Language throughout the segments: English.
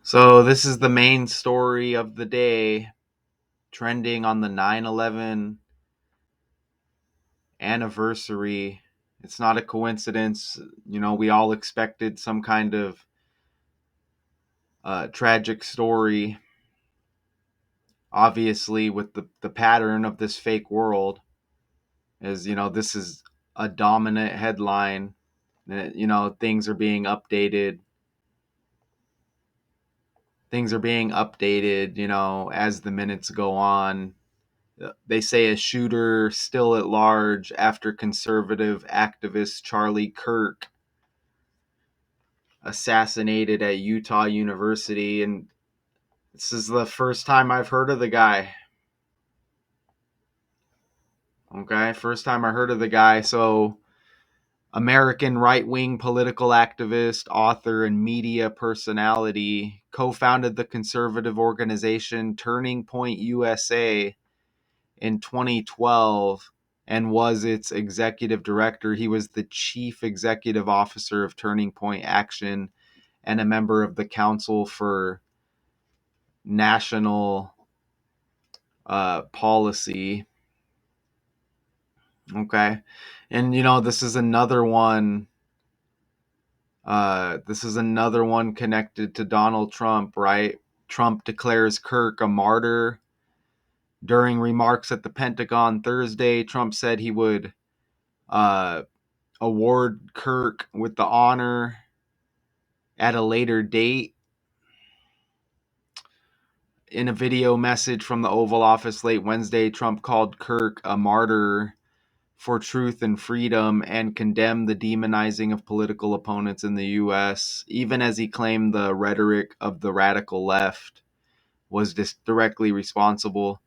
So this is the main story of the day, trending on the 9/11 anniversary. It's not a coincidence. We all expected some kind of tragic story, obviously, with the pattern of this fake world. This is a dominant headline. Things are being updated. Things are being updated, as the minutes go on. They say a shooter still at large after conservative activist Charlie Kirk assassinated at Utah University. And this is the first time I've heard of the guy. Okay, first time I heard of the guy. So, American right-wing political activist, author, and media personality, co-founded the conservative organization Turning Point USA in 2012 and was its executive director. He was the chief executive officer of Turning Point Action and a member of the Council for National Policy. Okay. And this is another one. This is another one connected to Donald Trump, right? Trump declares Kirk a martyr. During remarks at the Pentagon Thursday, Trump said he would award Kirk with the honor at a later date. In a video message from the Oval Office late Wednesday, Trump called Kirk a martyr for truth and freedom and condemned the demonizing of political opponents in the U.S., even as he claimed the rhetoric of the radical left was directly responsible.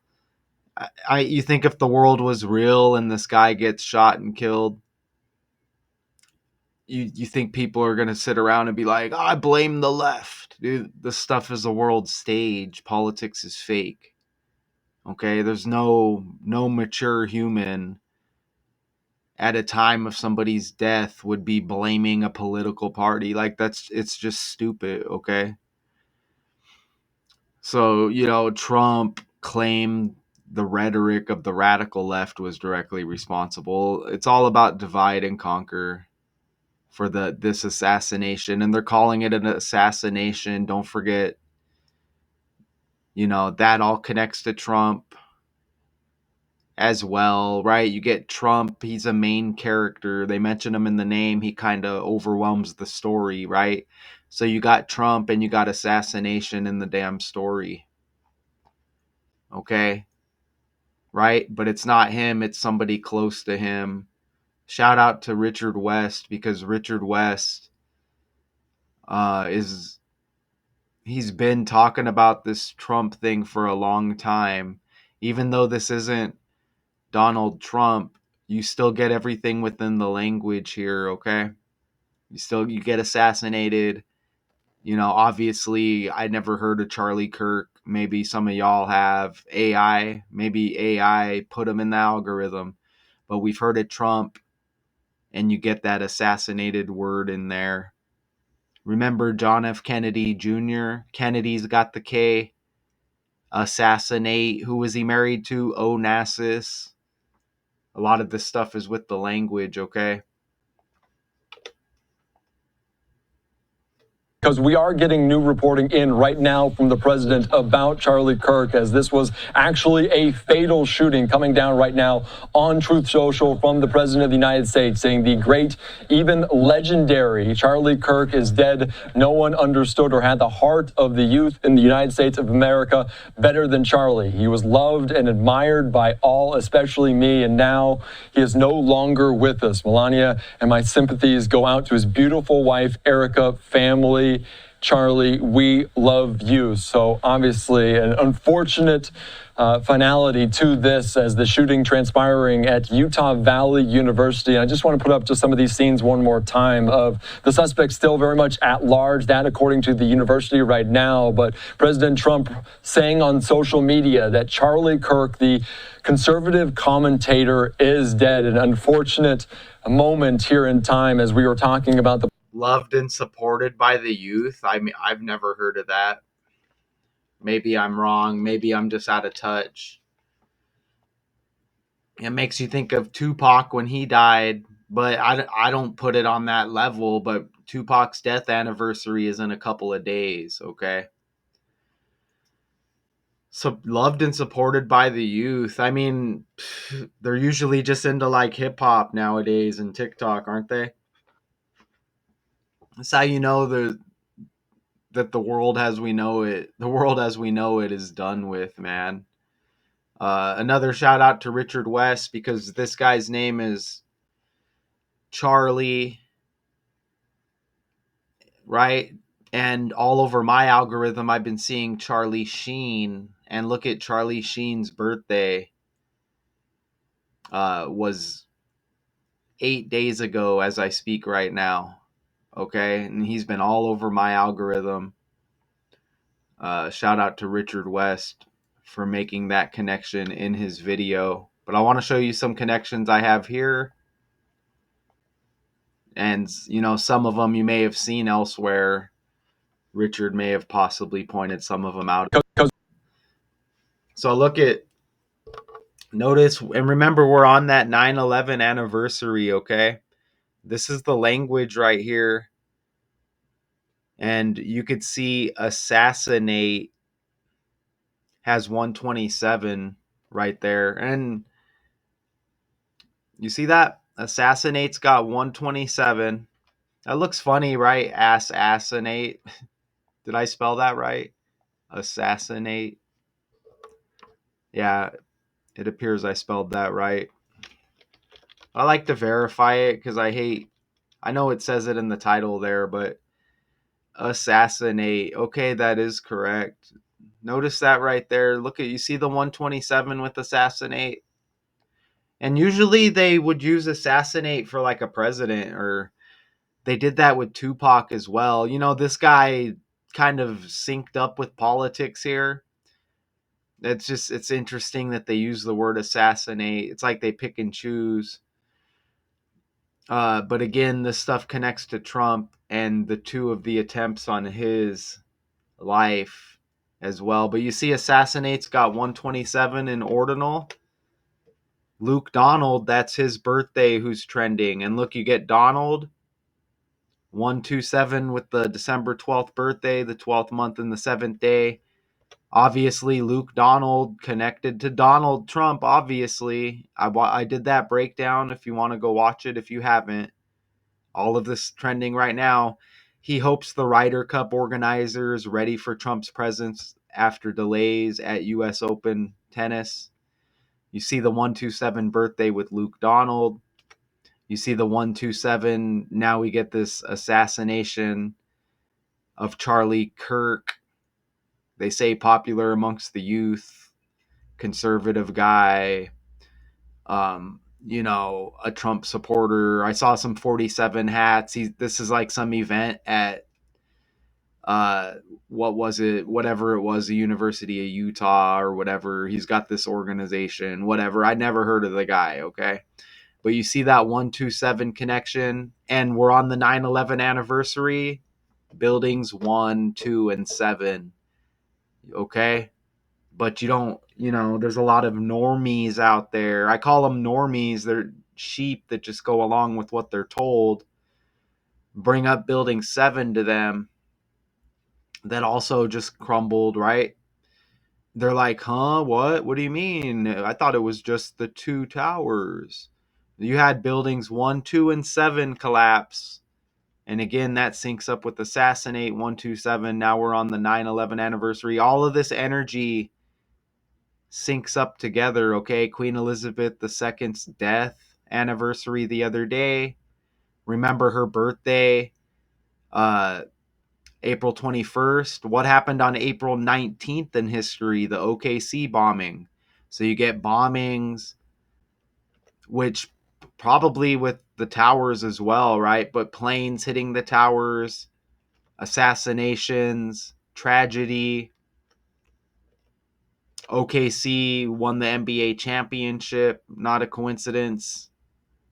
You think if the world was real and this guy gets shot and killed, you think people are going to sit around and be like, I blame the left. Dude, this stuff is a world stage. Politics is fake. Okay, there's no mature human at a time of somebody's death would be blaming a political party. Like, it's just stupid, okay? So, Trump claimed the rhetoric of the radical left was directly responsible. It's all about divide and conquer for this assassination, and they're calling it an assassination. Don't forget, that all connects to Trump as well, right? You get Trump, he's a main character. They mention him in the name. He kind of overwhelms the story, right? So you got Trump and you got assassination in the damn story. Okay? Right? But it's not him, it's somebody close to him. Shout out to Richard West, because Richard West he's been talking about this Trump thing for a long time. Even though this isn't Donald Trump, you still get everything within the language here, okay? You get assassinated. Obviously, I never heard of Charlie Kirk. Maybe some of y'all have. Maybe AI put him in the algorithm. But we've heard of Trump, and you get that assassinated word in there. Remember John F. Kennedy Jr.? Kennedy's got the K. Assassinate. Who was he married to? Onassis. A lot of this stuff is with the language, okay? Because we are getting new reporting in right now from the president about Charlie Kirk, as this was actually a fatal shooting coming down right now on Truth Social from the president of the United States, saying the great, even legendary Charlie Kirk is dead. No one understood or had the heart of the youth in the United States of America better than Charlie. He was loved and admired by all, especially me, and now he is no longer with us. Melania and my sympathies go out to his beautiful wife, Erica, family. Charlie, we love you. So obviously an unfortunate finality to this, as the shooting transpiring at Utah Valley University. And I just want to put up just some of these scenes one more time of the suspect still very much at large, that according to the university right now. But President Trump saying on social media that Charlie Kirk, the conservative commentator, is dead. An unfortunate moment here in time as we were talking about the loved and supported by the youth. I mean, I've never heard of that. Maybe I'm wrong. Maybe I'm just out of touch. It makes you think of Tupac when he died, but I don't put it on that level. But Tupac's death anniversary is in a couple of days, okay? So loved and supported by the youth. I mean, they're usually just into like hip hop nowadays and TikTok, aren't they? That's how you know that the world as we know it, the world as we know it is done with, man. Another shout out to Richard West because this guy's name is Charlie, right? And all over my algorithm, I've been seeing Charlie Sheen. And look at Charlie Sheen's birthday was 8 days ago as I speak right now. Okay. And he's been all over my algorithm. Shout out to Richard West for making that connection in his video. But I want to show you some connections I have here. And, you know, some of them you may have seen elsewhere. Richard may have possibly pointed some of them out. So notice, and remember, we're on that 9/11 anniversary, okay? This is the language right here. And you could see assassinate has 127 right there. And you see that? Assassinate's got 127. That looks funny, right? Assassinate. Did I spell that right? Assassinate. Yeah, it appears I spelled that right. I like to verify it because I know it says it in the title there, but assassinate. Okay, that is correct. Notice that right there. Look at, you see the 127 with assassinate? And usually they would use assassinate for like a president, or they did that with Tupac as well. You know, this guy kind of synced up with politics here. It's interesting that they use the word assassinate. It's like they pick and choose. But again, this stuff connects to Trump and the two of the attempts on his life as well. But you see, assassinate's got 127 in ordinal. Luke Donald, that's his birthday who's trending. And look, you get Donald 127 with the December 12th birthday, the 12th month and the 7th day. Obviously, Luke Donald connected to Donald Trump, obviously. I did that breakdown if you want to go watch it if you haven't. All of this trending right now. He hopes the Ryder Cup organizers ready for Trump's presence after delays at U.S. Open tennis. You see the 127 birthday with Luke Donald. You see the 127. Now we get this assassination of Charlie Kirk. They say popular amongst the youth, conservative guy, you know, a Trump supporter. I saw some 47 hats. This is like some event at what was it? Whatever it was, the University of Utah or whatever. He's got this organization, whatever. I never heard of the guy, okay? But you see that 127 connection, and we're on the 9/11 anniversary. Buildings 1, 2, and 7. Okay? But you don't, you know, there's a lot of normies out there. I call them normies. They're sheep that just go along with what they're told. Bring up building 7 to them that also just crumbled, right? They're like, huh, what? What do you mean? I thought it was just the 2 towers. You had buildings 1, 2, and 7 collapse. And again, that syncs up with Assassinate 127. Now we're on the 9/11 anniversary. All of this energy syncs up together, okay? Queen Elizabeth II's death anniversary the other day. Remember her birthday, April 21st. What happened on April 19th in history? The OKC bombing. So you get bombings, which probably with the towers as well, right? But planes hitting the towers, assassinations, tragedy. OKC won the NBA championship. Not a coincidence.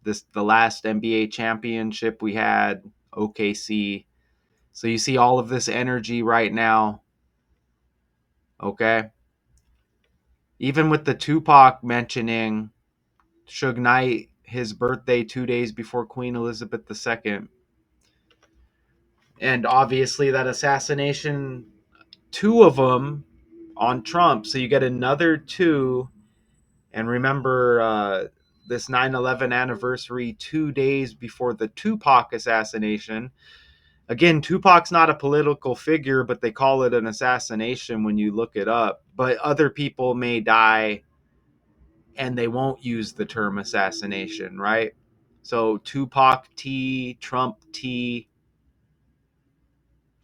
The last NBA championship we had, OKC. So you see all of this energy right now Okay. Even with the Tupac mentioning Suge Knight, his birthday 2 days before Queen Elizabeth II. And obviously that assassination, two of them on Trump. So you get another two. And remember, this 9/11 anniversary 2 days before the Tupac assassination. Again, Tupac's not a political figure, but they call it an assassination when you look it up. But other people may die and they won't use the term assassination, right? So Tupac T, Trump T.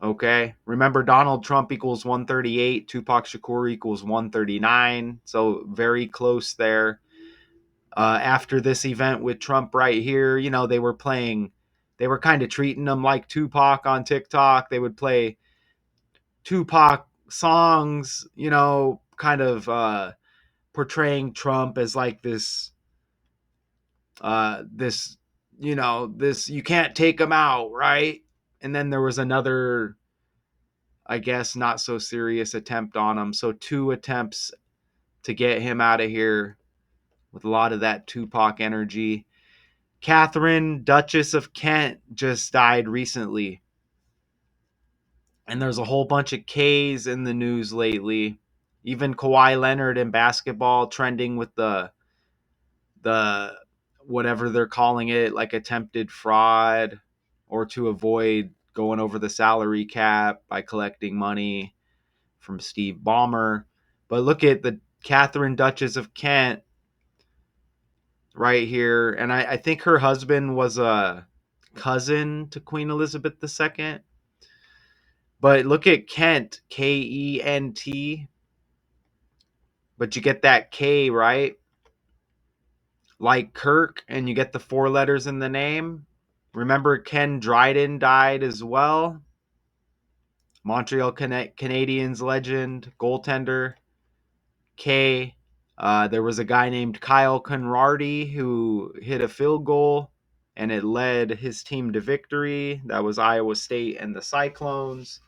Okay. Remember, Donald Trump equals 138, Tupac Shakur equals 139. So very close there. After this event with Trump right here, they were kind of treating him like Tupac on TikTok. They would play Tupac songs, kind of portraying Trump as like this, this, you can't take him out, right? And then there was another, I guess, not so serious attempt on him. So two attempts to get him out of here with a lot of that Tupac energy. Catherine, Duchess of Kent, just died recently. And there's a whole bunch of K's in the news lately. Even Kawhi Leonard in basketball trending with the whatever they're calling it, like attempted fraud, or to avoid going over the salary cap by collecting money from Steve Ballmer. But look at the Catherine Duchess of Kent right here. And I think her husband was a cousin to Queen Elizabeth II. But look at Kent, Kent. But you get that K, right? Like Kirk, and you get the four letters in the name. Remember, Ken Dryden died as well. Montreal Canadiens legend, goaltender, K. There was a guy named Kyle Conradi who hit a field goal, and it led his team to victory. That was Iowa State and the Cyclones.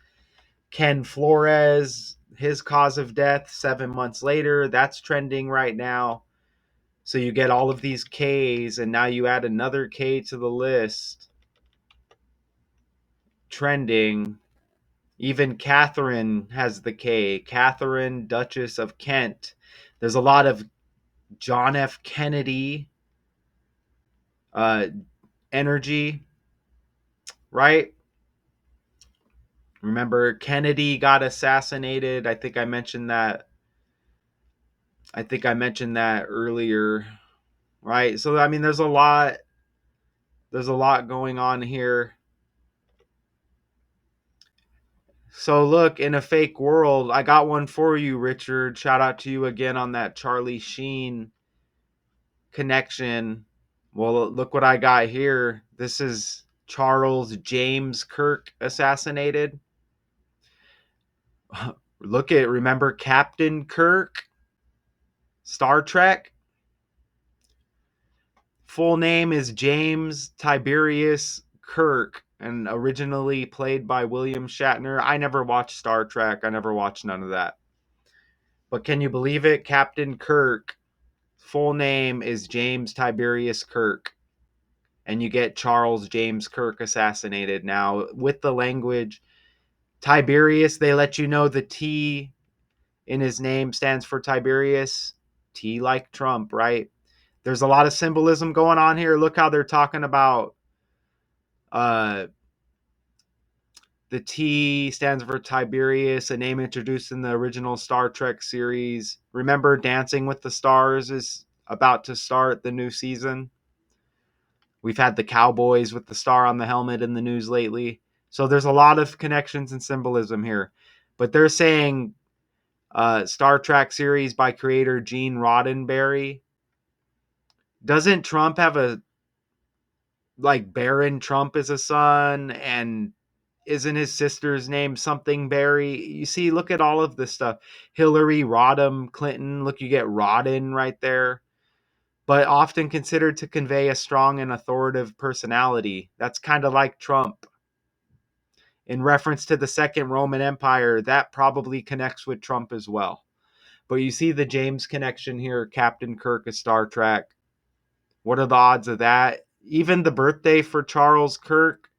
Ken Flores, his cause of death 7 months later. That's trending right now. So you get all of these Ks, and now you add another K to the list. Trending. Even Catherine has the K. Catherine, Duchess of Kent. There's a lot of John F. Kennedy uh, energy, right? Remember, Kennedy got assassinated. I think I mentioned that. Earlier, right? So I mean, there's a lot. There's a lot going on here. So look, in a fake world, I got one for you, Richard. Shout out to you again on that Charlie Sheen connection. Well, look what I got here. This is Charles James Kirk assassinated. Remember Captain Kirk? Star Trek? Full name is James Tiberius Kirk, and originally played by William Shatner. I never watched Star Trek. I never watched none of that. But can you believe it? Captain Kirk, full name is James Tiberius Kirk. And you get Charles James Kirk assassinated. Now, with the language, Tiberius, they let you know the T in his name stands for Tiberius. T like Trump, right? There's a lot of symbolism going on here. Look how they're talking about uh, the T stands for Tiberius, a name introduced in the original Star Trek series. Remember, Dancing with the Stars is about to start the new season. We've had the Cowboys with the star on the helmet in the news lately. So there's a lot of connections and symbolism here. But they're saying Star Trek series by creator Gene Roddenberry. Doesn't Trump have Barron Trump is a son, and isn't his sister's name something Barry? You see, look at all of this stuff. Hillary Rodham Clinton. Look, you get Rodden right there. But often considered to convey a strong and authoritative personality. That's kind of like Trump. in reference to the Second Roman Empire, that probably connects with Trump as well. But you see the James connection here, Captain Kirk of Star Trek. What are the odds of that? Even the birthday for Charles Kirk,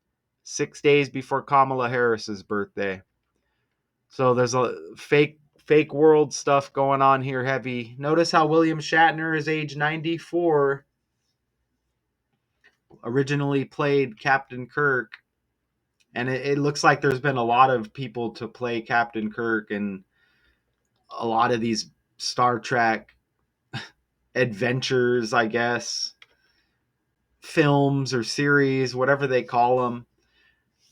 6 days before Kamala Harris's birthday. So there's a fake world stuff going on here heavy. Notice how William Shatner is age 94, originally played Captain Kirk. And it looks like there's been a lot of people to play Captain Kirk and a lot of these Star Trek adventures, I guess, films or series, whatever they call them.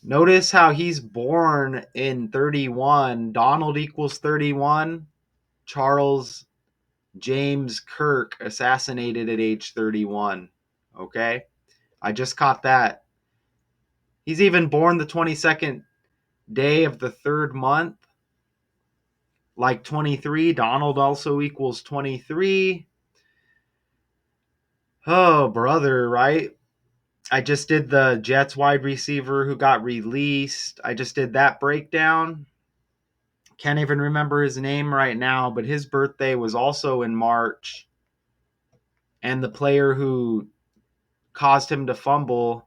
Notice how he's born in 31. Donald equals 31. Charles James Kirk assassinated at age 31. Okay? I just caught that. He's even born the 22nd day of the third month, like 23. Donald also equals 23. Oh, brother, right? I just did the Jets wide receiver who got released. I just did that breakdown. Can't even remember his name right now, but his birthday was also in March. And the player who caused him to fumble,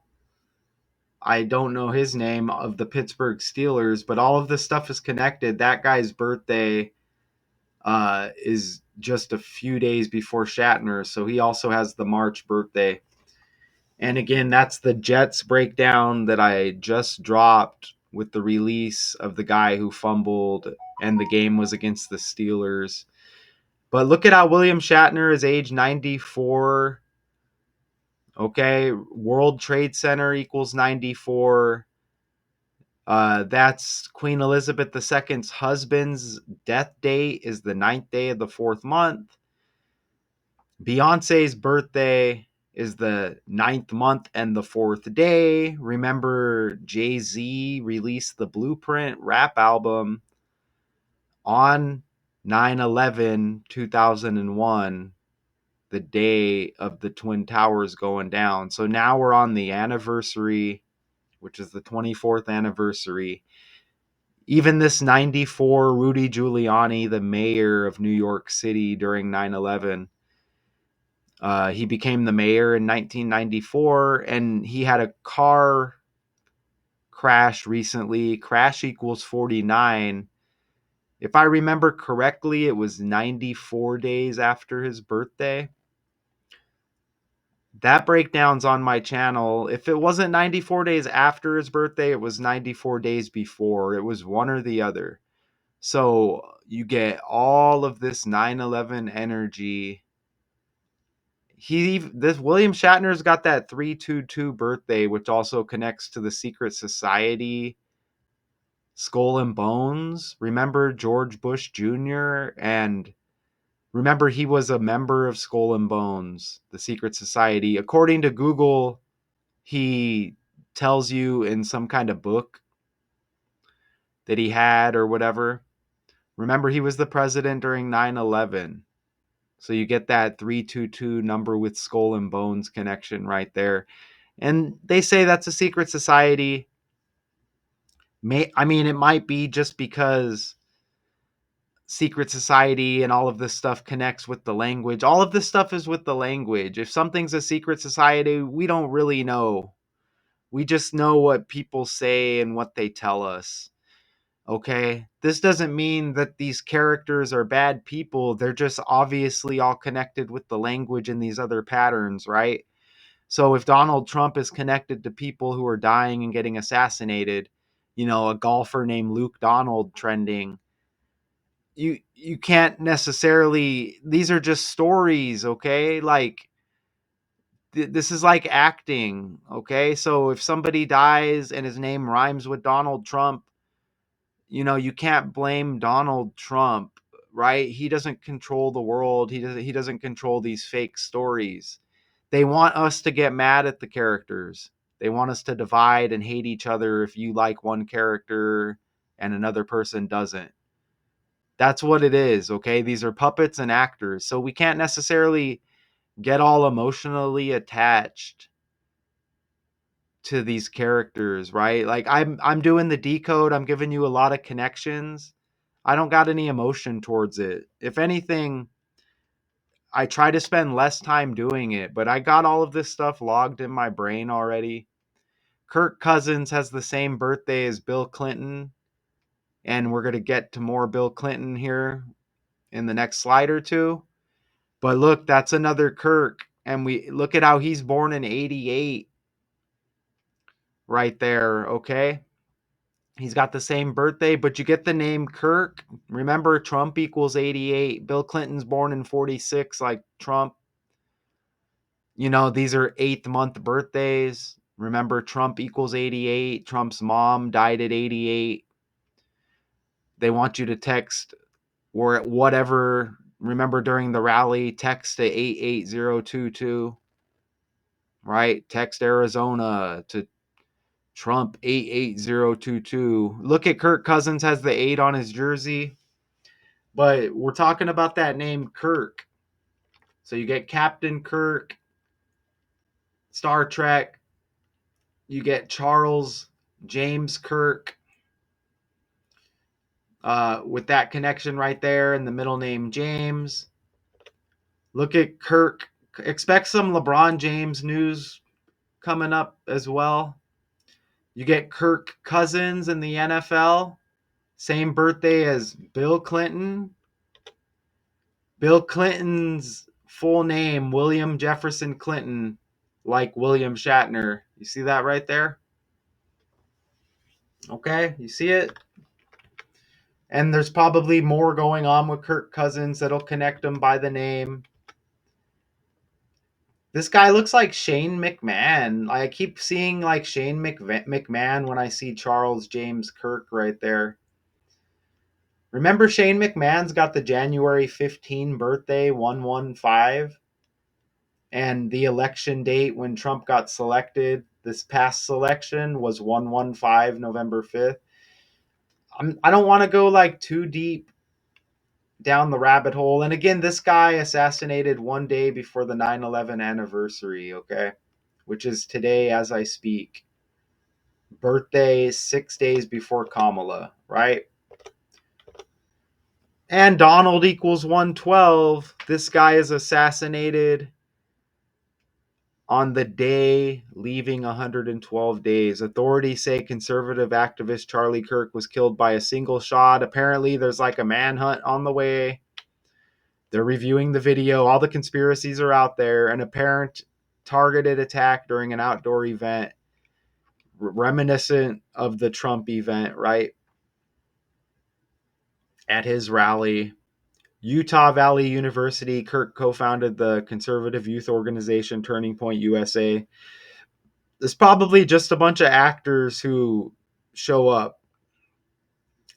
I don't know his name, of the Pittsburgh Steelers, but all of this stuff is connected. That guy's birthday is just a few days before Shatner, so he also has the March birthday. And again, that's the Jets breakdown that I just dropped with the release of the guy who fumbled, and the game was against the Steelers. But look at how William Shatner is age 94. Okay, World Trade Center equals 94. That's Queen Elizabeth II's husband's death date is the 9th day of the 4th month. Beyonce's birthday is the 9th month and the 4th day. Remember, Jay-Z released the Blueprint rap album on 9/11/2001, the day of the Twin Towers going down. So now we're on the anniversary, which is the 24th anniversary. Even this 94, Rudy Giuliani, the mayor of New York City during 9/11, he became the mayor in 1994, and he had a car crash recently. Crash equals 49. If I remember correctly, it was 94 days after his birthday. That breakdown's on my channel. If it wasn't 94 days after his birthday, it was 94 days before. It was one or the other. So you get all of this 9/11 energy. This William Shatner's got that 322 birthday, which also connects to the secret society, Skull and Bones. Remember George Bush Jr. and remember he was a member of Skull and Bones, the secret society. According to Google, he tells you in some kind of book that he had or whatever. Remember, he was the president during 9/11. So you get that 322 number with Skull and Bones connection right there. And they say that's a secret society. It might be just because secret society and all of this stuff connects with the language. All of this stuff is with the language. If something's a secret society, we don't really know. We just know what people say and what they tell us. Okay? This doesn't mean that these characters are bad people. They're just obviously all connected with the language and these other patterns, right? So if Donald Trump is connected to people who are dying and getting assassinated, a golfer named Luke Donald trending, you can't necessarily, these are just stories, okay? Like this is like acting, okay? So if somebody dies and his name rhymes with Donald Trump, you can't blame Donald Trump, right? He doesn't control the world. He doesn't control these fake stories. They want us to get mad at the characters. They want us to divide and hate each other if you like one character and another person doesn't. That's what it is, okay? These are puppets and actors. So we can't necessarily get all emotionally attached to these characters, right? Like I'm doing the decode, I'm giving you a lot of connections. I don't got any emotion towards it. If anything, I try to spend less time doing it, but I got all of this stuff logged in my brain already. Kirk Cousins has the same birthday as Bill Clinton, and we're going to get to more Bill Clinton here in the next slide or two. But look, that's another Kirk, and we look at how he's born in 88 right there, okay? He's got the same birthday, but you get the name Kirk. Remember, Trump equals 88. Bill Clinton's born in 46 like Trump. You know, these are 8th month birthdays. Remember, Trump equals 88. Trump's mom died at 88. They want you to text or whatever. Remember, during the rally, text to 88022, right? Text Arizona to Trump 88022. Look at Kirk Cousins has the 8 on his jersey. But we're talking about that name Kirk. So you get Captain Kirk, Star Trek. You get Charles James Kirk with that connection right there, and the middle name James. Look at Kirk. Expect some LeBron James news coming up as well. You get Kirk Cousins in the NFL. Same birthday as Bill Clinton. Bill Clinton's full name, William Jefferson Clinton, like William Shatner. You see that right there? Okay, you see it? And there's probably more going on with Kirk Cousins that'll connect him by the name. This guy looks like Shane McMahon. I keep seeing like Shane McMahon when I see Charles James Kirk right there. Remember, Shane McMahon's got the January 15 birthday, 115, and the election date when Trump got selected, this past selection, was 115, November 5th. I don't want to go like too deep down the rabbit hole. And again, this guy assassinated one day before the 9/11 anniversary, okay? Which is today as I speak. Birthday 6 days before Kamala, right? And Donald equals 112. This guy is assassinated on the day leaving 112 days. Authorities say conservative activist Charlie Kirk was killed by a single shot. Apparently, there's like a manhunt on the way. They're reviewing the video. All the conspiracies are out there. An apparent targeted attack during an outdoor event, reminiscent of the Trump event, right? At his rally. Utah Valley University, Kirk co-founded the conservative youth organization Turning Point USA. There's probably just a bunch of actors who show up.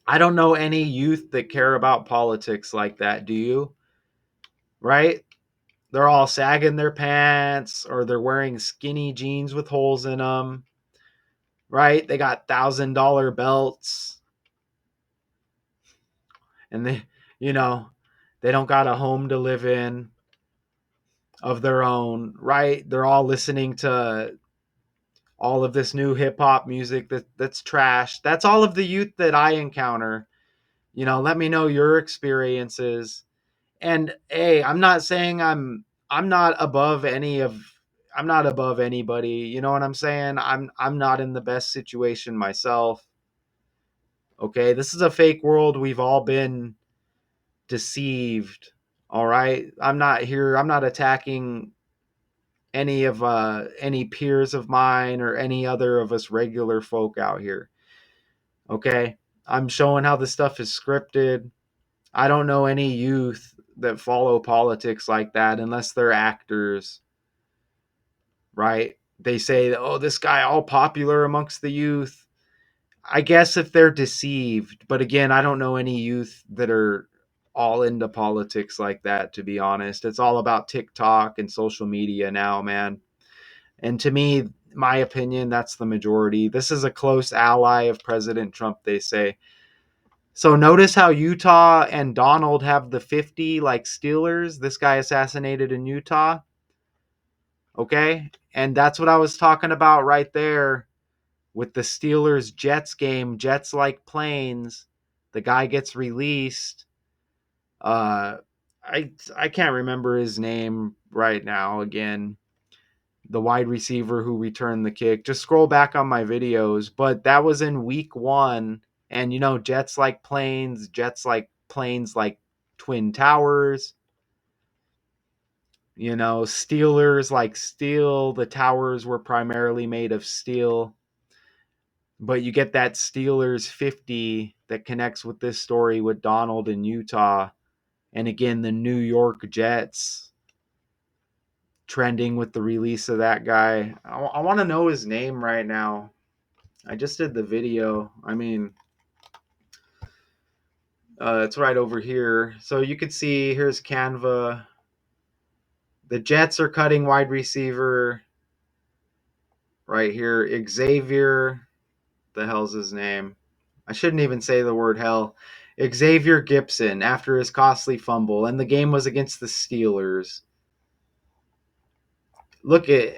I don't know any youth that care about politics like that, do you? Right? They're all sagging their pants or they're wearing skinny jeans with holes in them. Right? They got $1,000 belts. And they don't got a home to live in of their own, right? They're all listening to all of this new hip hop music that's trash. That's all of the youth that I encounter. Let me know your experiences. And hey, I'm not saying I'm not above I'm not above anybody. You know what I'm saying? I'm not in the best situation myself. Okay, this is a fake world. We've all been deceived. All right. I'm not attacking any peers of mine or any other of us regular folk out here. Okay? I'm showing how this stuff is scripted. I don't know any youth that follow politics like that unless they're actors, right? They say, "Oh, this guy all popular amongst the youth." I guess if they're deceived, but again, I don't know any youth that are all into politics like that, to be honest. It's all about TikTok and social media now, man. And to me, my opinion, that's the majority. This is a close ally of President Trump, they say. So notice how Utah and Donald have the 50 like Steelers. This guy assassinated in Utah. Okay? And that's what I was talking about right there with the Steelers Jets game. Jets like planes. The guy gets released. I can't remember his name right now again. The wide receiver who returned the kick. Just scroll back on my videos, but that was in week 1. And Jets like planes, Jets like planes like Twin Towers. Steelers like steel. The towers were primarily made of steel. But you get that Steelers 50 that connects with this story with Donald in Utah. And again, the New York Jets trending with the release of that guy. I want to know his name right now. I just did the video. I mean, it's right over here. So you could see, here's Canva. The Jets are cutting wide receiver right here. Xavier, the hell's his name? I shouldn't even say the word hell. Xavier Gipson after his costly fumble. And the game was against the Steelers.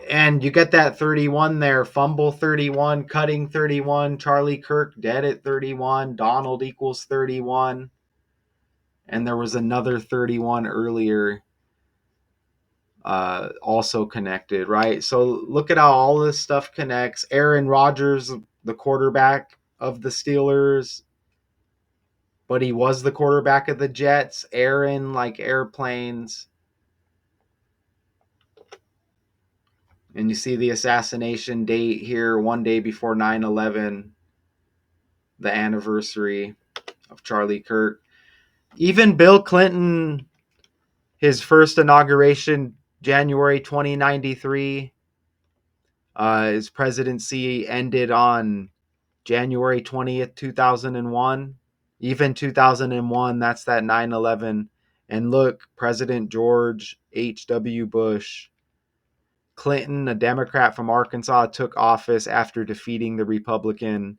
And you get that 31 there. Fumble 31, cutting 31. Charlie Kirk dead at 31. Donald equals 31. And there was another 31 earlier, also connected, right? So look at how all this stuff connects. Aaron Rodgers, the quarterback of the Steelers, but he was the quarterback of the Jets. Aaron, like airplanes. And you see the assassination date here, one day before 9/11, the anniversary of Charlie Kirk. Even Bill Clinton, his first inauguration, January 2093, his presidency ended on January 20th, 2001. Even 2001, that's that 9/11. And look, President George H.W. Bush. Clinton, a Democrat from Arkansas, took office after defeating the Republican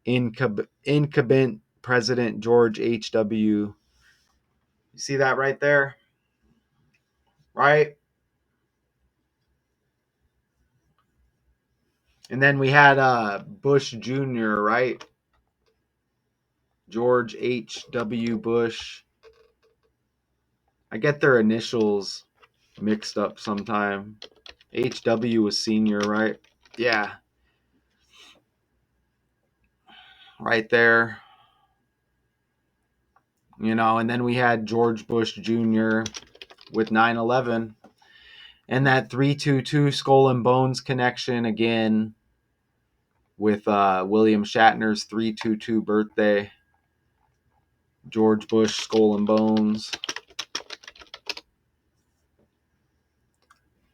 incumbent President George H.W. You see that right there? Right? And then we had Bush Jr., right? George H.W. Bush. I get their initials mixed up sometime. H.W. was senior, right? Yeah. Right there. And then we had George Bush Jr. with 9/11. And that 322 Skull and Bones connection again with William Shatner's 322 birthday. George Bush Skull and Bones.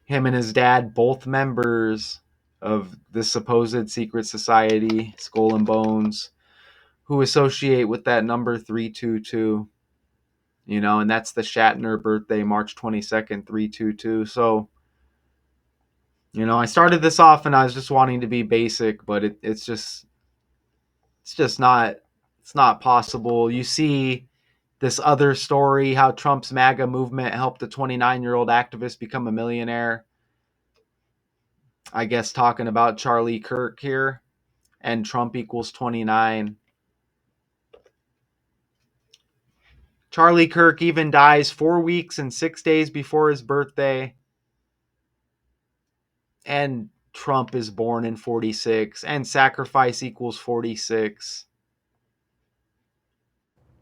Him and his dad, both members of the supposed secret society, Skull and Bones, who associate with that number 322. And that's the Shatner birthday, March 22nd, 322. So, I started this off and I was just wanting to be basic, but it's just not, it's not possible. You see this other story, how Trump's MAGA movement helped a 29-year-old activist become a millionaire. I guess talking about Charlie Kirk here, and Trump equals 29. Charlie Kirk even dies 4 weeks and 6 days before his birthday. And Trump is born in 46, and sacrifice equals 46.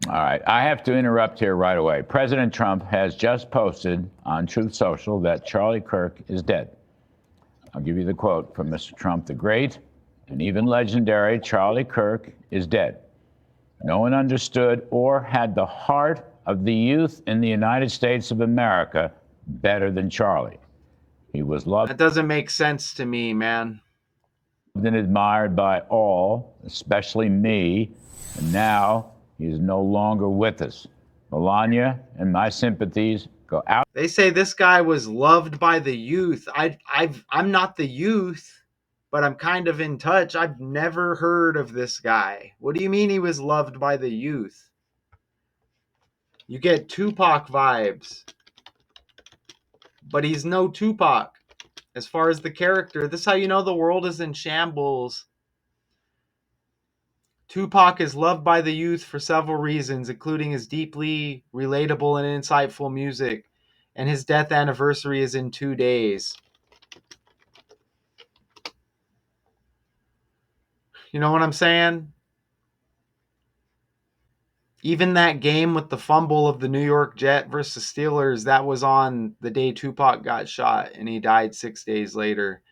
All right, I have to interrupt here right away. President Trump has just posted on Truth Social that Charlie Kirk is dead. I'll give you the quote from Mr. Trump. The great and even legendary Charlie Kirk is dead. No one understood or had the heart of the youth in the United States of America better than Charlie. He was loved. That doesn't make sense to me, man. And admired by all, especially me, and now he is no longer with us. Melania and my sympathies go out. They say this guy was loved by the youth. I'm not the youth, but I'm kind of in touch. I've never heard of this guy. What do you mean he was loved by the youth? You get Tupac vibes, but he's no Tupac. As far as the character, this is how you know the world is in shambles. Tupac is loved by the youth for several reasons, including his deeply relatable and insightful music, and his death anniversary is in 2 days. You know what I'm saying? Even that game with the fumble of the New York Jet versus Steelers, that was on the day Tupac got shot and he died 6 days later.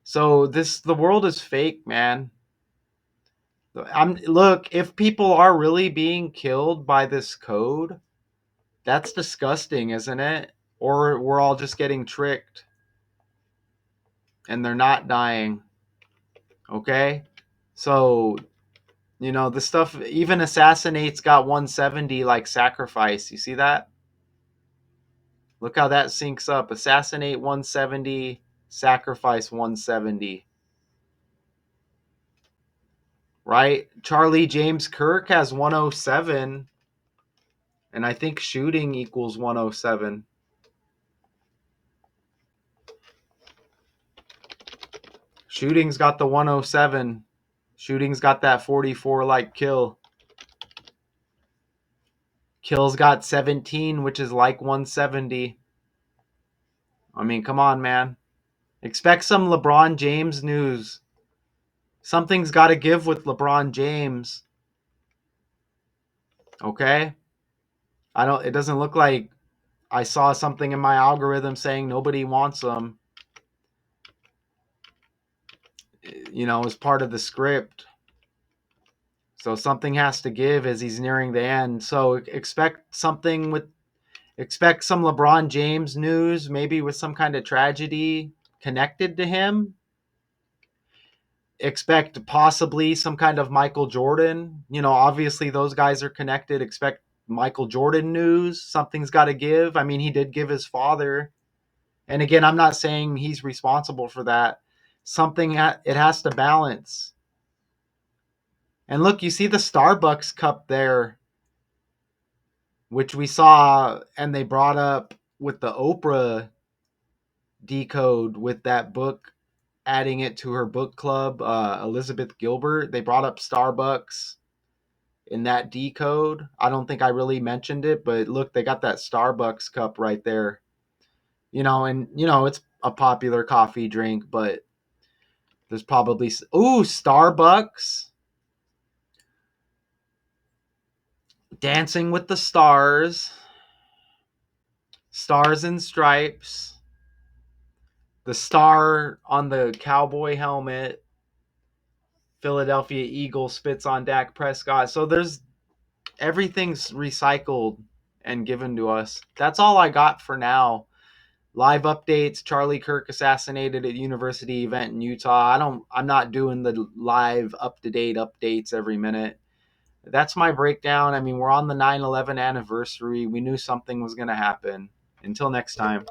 So the world is fake, man. Look, if people are really being killed by this code, that's disgusting, isn't it? Or we're all just getting tricked and they're not dying. Okay? So, the stuff, even assassinates got 170 like sacrifice. You see that? Look how that syncs up. Assassinate 170, sacrifice 170. Right? Charlie James Kirk has 107, and I think shooting equals 107. Shooting's got the 107. Shooting's got that 44 like kill. Kill's got 17, which is like 170. I mean, come on, man. Expect some LeBron James news. Something's got to give with LeBron James. Okay? It doesn't look like I saw something in my algorithm saying nobody wants him. As part of the script. So something has to give as he's nearing the end. So expect some LeBron James news, maybe with some kind of tragedy connected to him. Expect possibly some kind of Michael Jordan. Obviously those guys are connected. Expect Michael Jordan news. Something's got to give. I mean, he did give his father. And again, I'm not saying he's responsible for that. It has to balance. And look, you see the Starbucks cup there, which we saw, and they brought up with the Oprah decode with that book, adding it to her book club, Elizabeth Gilbert. They brought up Starbucks in that decode. I don't think I really mentioned it, but look, they got that Starbucks cup right there. It's a popular coffee drink, but there's probably Starbucks. Dancing with the Stars. Stars and Stripes. The star on the cowboy helmet. Philadelphia Eagles spits on Dak Prescott. So everything's recycled and given to us. That's all I got for now. Live updates, Charlie Kirk assassinated at university event in Utah. I'm not doing the live up-to-date updates every minute. That's my breakdown. I mean, we're on the 9/11 anniversary. We knew something was going to happen. Until next time.